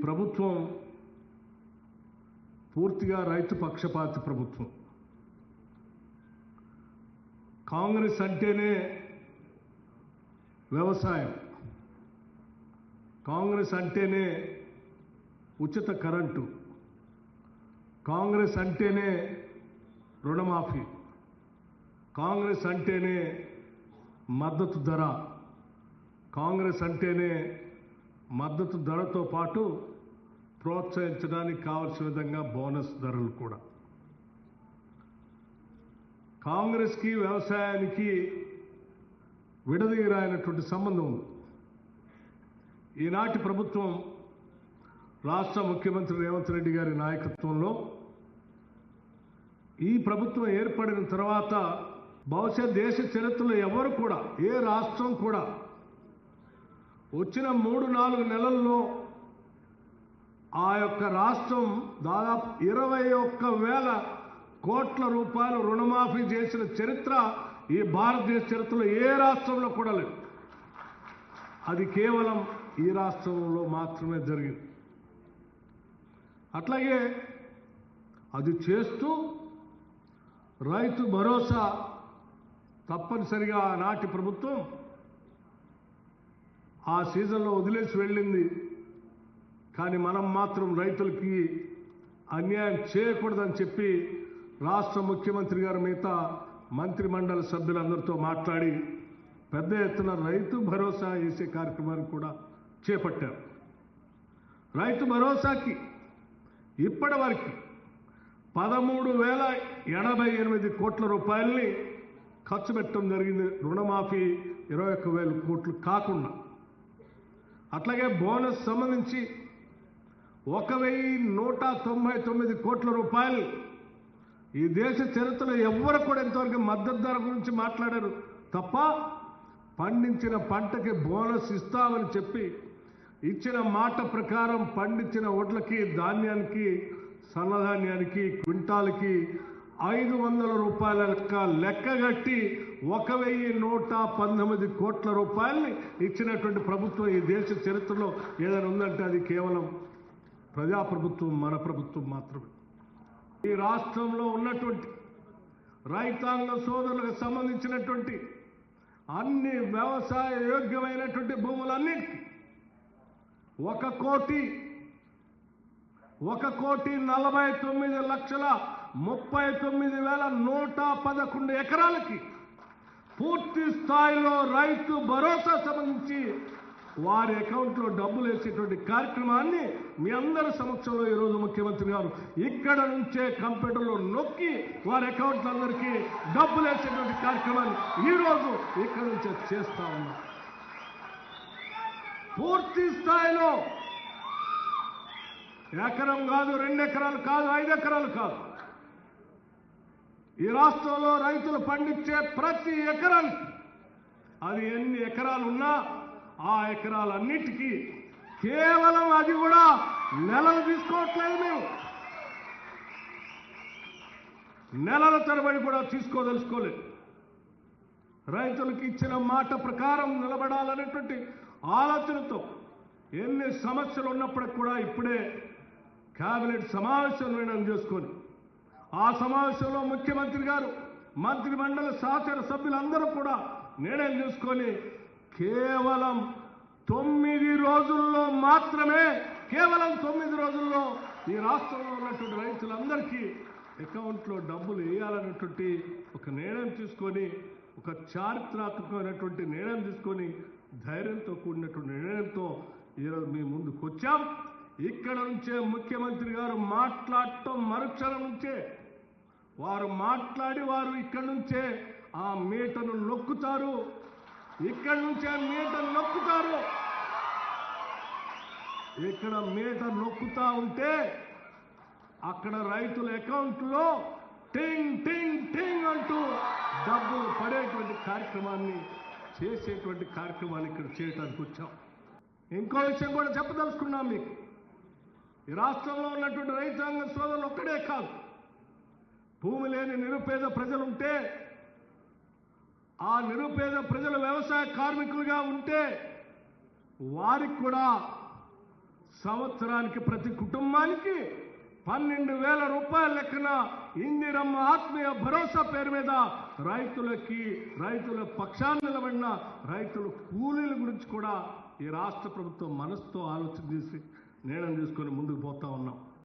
ప్రభుత్వం పూర్తిగా రైతు పక్షపాతి ప్రభుత్వం. కాంగ్రెస్ అంటేనే వ్యవసాయం, కాంగ్రెస్ అంటేనే ఉచిత కరెంటు, కాంగ్రెస్ అంటేనే రుణమాఫీ, కాంగ్రెస్ అంటేనే మద్దతు ధర, కాంగ్రెస్ అంటేనే మద్దతు ధరతో పాటు ప్రోత్సహించడానికి కావలసిన విధంగా బోనస్ ధరలు కూడా. కాంగ్రెస్కి వ్యవసాయానికి విడదీయరాయినటువంటి సంబంధం ఉంది. ఈనాటి ప్రభుత్వం రాష్ట్ర ముఖ్యమంత్రి రేవంత్ రెడ్డి గారి నాయకత్వంలో ఈ ప్రభుత్వం ఏర్పడిన తర్వాత బహుశా దేశ చరిత్రలో ఎవరు కూడా, ఏ రాష్ట్రం కూడా వచ్చిన 3-4 నెలల్లో ఆ యొక్క రాష్ట్రం దాదాపు 21,000 కోట్ల రూపాయలు రుణమాఫీ చేసిన చరిత్ర ఈ భారతదేశ చరిత్రలో ఏ రాష్ట్రంలో కూడా లేదు. అది కేవలం ఈ రాష్ట్రంలో మాత్రమే జరిగింది. అట్లాగే అది చేస్తూ రైతు భరోసా తప్పనిసరిగా ఆనాటి ప్రభుత్వం ఆ సీజన్లో వదిలేసి వెళ్ళింది. కానీ మనం మాత్రం రైతులకి అన్యాయం చేయకూడదని చెప్పి రాష్ట్ర ముఖ్యమంత్రి గారి మిగతా మంత్రిమండలి సభ్యులందరితో మాట్లాడి పెద్ద ఎత్తున రైతు భరోసా వేసే కార్యక్రమాన్ని కూడా చేపట్టారు. రైతు భరోసాకి ఇప్పటి వరకు 13,088 కోట్ల రూపాయలని ఖర్చు పెట్టడం జరిగింది, రుణమాఫీ 21,000 కోట్లు కాకుండా. అట్లాగే బోనస్ సంబంధించి 1,199 కోట్ల రూపాయలు ఈ దేశ చరిత్రలో ఎవ్వరు కూడా ఇంతవరకు మద్దతు ధర గురించి మాట్లాడారు తప్ప పండించిన పంటకి బోనస్ ఇస్తామని చెప్పి ఇచ్చిన మాట ప్రకారం పండించిన వడ్లకి, ధాన్యానికి, సన్నధాన్యానికి క్వింటాల్కి 500 రూపాయల లెక్కగట్టి 1,119 కోట్ల రూపాయలని ఇచ్చినటువంటి ప్రభుత్వం ఈ దేశ చరిత్రలో ఏదైనా ఉందంటే అది కేవలం ప్రజాప్రభుత్వం, మన ప్రభుత్వం మాత్రమే. ఈ రాష్ట్రంలో ఉన్నటువంటి రైతాంగ సోదరులకు సంబంధించినటువంటి అన్ని వ్యవసాయ యోగ్యమైనటువంటి భూములన్నిటికీ 1,49,39,111 ఎకరాలకి పూర్తి స్థాయిలో రైతు భరోసా సంబంధించి వారి అకౌంట్లో డబ్బులు వేసేటువంటి కార్యక్రమాన్ని మీ అందరి సమక్షంలో ఈరోజు ముఖ్యమంత్రి గారు ఇక్కడ నుంచే కంప్యూటర్లో నొక్కి వారి అకౌంట్లందరికీ డబ్బులు వేసేటువంటి కార్యక్రమాన్ని ఈరోజు ఇక్కడ నుంచే చేస్తా ఉన్నాం. పూర్తి స్థాయిలో ఎకరం కాదు, 2 ఎకరాలు కాదు, 5 ఎకరాలు కాదు, ఈ రాష్ట్రంలో రైతులు పండించే ప్రతి ఎకరానికి అది ఎన్ని ఎకరాలు ఉన్నా ఆ ఎకరాలన్నిటికీ కేవలం అది కూడా నెలలు తీసుకోవట్లేదు, మేము నెలల తరబడి కూడా తీసుకోదలుచుకోలేదు. రైతులకు ఇచ్చిన మాట ప్రకారం నిలబడాలనేటువంటి ఆలోచనతో ఎన్ని సమస్యలు ఉన్నప్పటికి కూడా ఇప్పుడే కేబినెట్ సమావేశం నిర్ణయం చేసుకొని ఆ సమావేశంలో ముఖ్యమంత్రి గారు, మంత్రిమండలి సహచర సభ్యులందరూ కూడా నిర్ణయం చేసుకొని కేవలం 9 రోజుల్లో మాత్రమే, కేవలం 9 రోజుల్లో ఈ రాష్ట్రంలో ఉన్నటువంటి రైతులందరికీ అకౌంట్లో డబ్బులు వేయాలనేటువంటి ఒక నిర్ణయం తీసుకొని, ఒక చారిత్రాత్మకమైనటువంటి నిర్ణయం తీసుకొని ధైర్యంతో కూడినటువంటి నిర్ణయంతో ఈరోజు మీ ముందుకు వచ్చాం. ఇక్కడ నుంచే ముఖ్యమంత్రి గారు మాట్లాడటం మరుక్షణం నుంచే వారు మాట్లాడి వారు ఇక్కడ నుంచే ఆ మీటను నొక్కుతారు, ఇక్కడ నుంచే మీటర్ నొక్కుతారు. ఇక్కడ మీటర్ నొక్కుతా ఉంటే అక్కడ రైతుల అకౌంట్లో టింగ్ టింగ్ టింగ్ అంటూ డబ్బులు పడేటువంటి కార్యక్రమాన్ని చేసేటువంటి కార్యక్రమాన్ని ఇక్కడ చేయడానికి వచ్చాం. ఇంకో విషయం కూడా చెప్పదలుచుకున్నాం మీకు. ఈ రాష్ట్రంలో ఉన్నటువంటి రైతాంగ సోదరులు ఒక్కడే కాదు, భూమి లేని నిరుపేద ప్రజలుంటే, ఆ నిరుపేద ప్రజలు వ్యవసాయ కార్మికులుగా ఉంటే వారికి కూడా సంవత్సరానికి ప్రతి కుటుంబానికి 12,000 రూపాయల లెక్కన ఇందిరమ్మ ఆత్మీయ భరోసా పేరు మీద రైతుల పక్షాన్ని నిలబడిన రైతుల కూలీల గురించి కూడా ఈ రాష్ట్ర ప్రభుత్వం మనసుతో ఆలోచన చేసి నిర్ణయం తీసుకొని ముందుకు పోతా ఉన్నాం.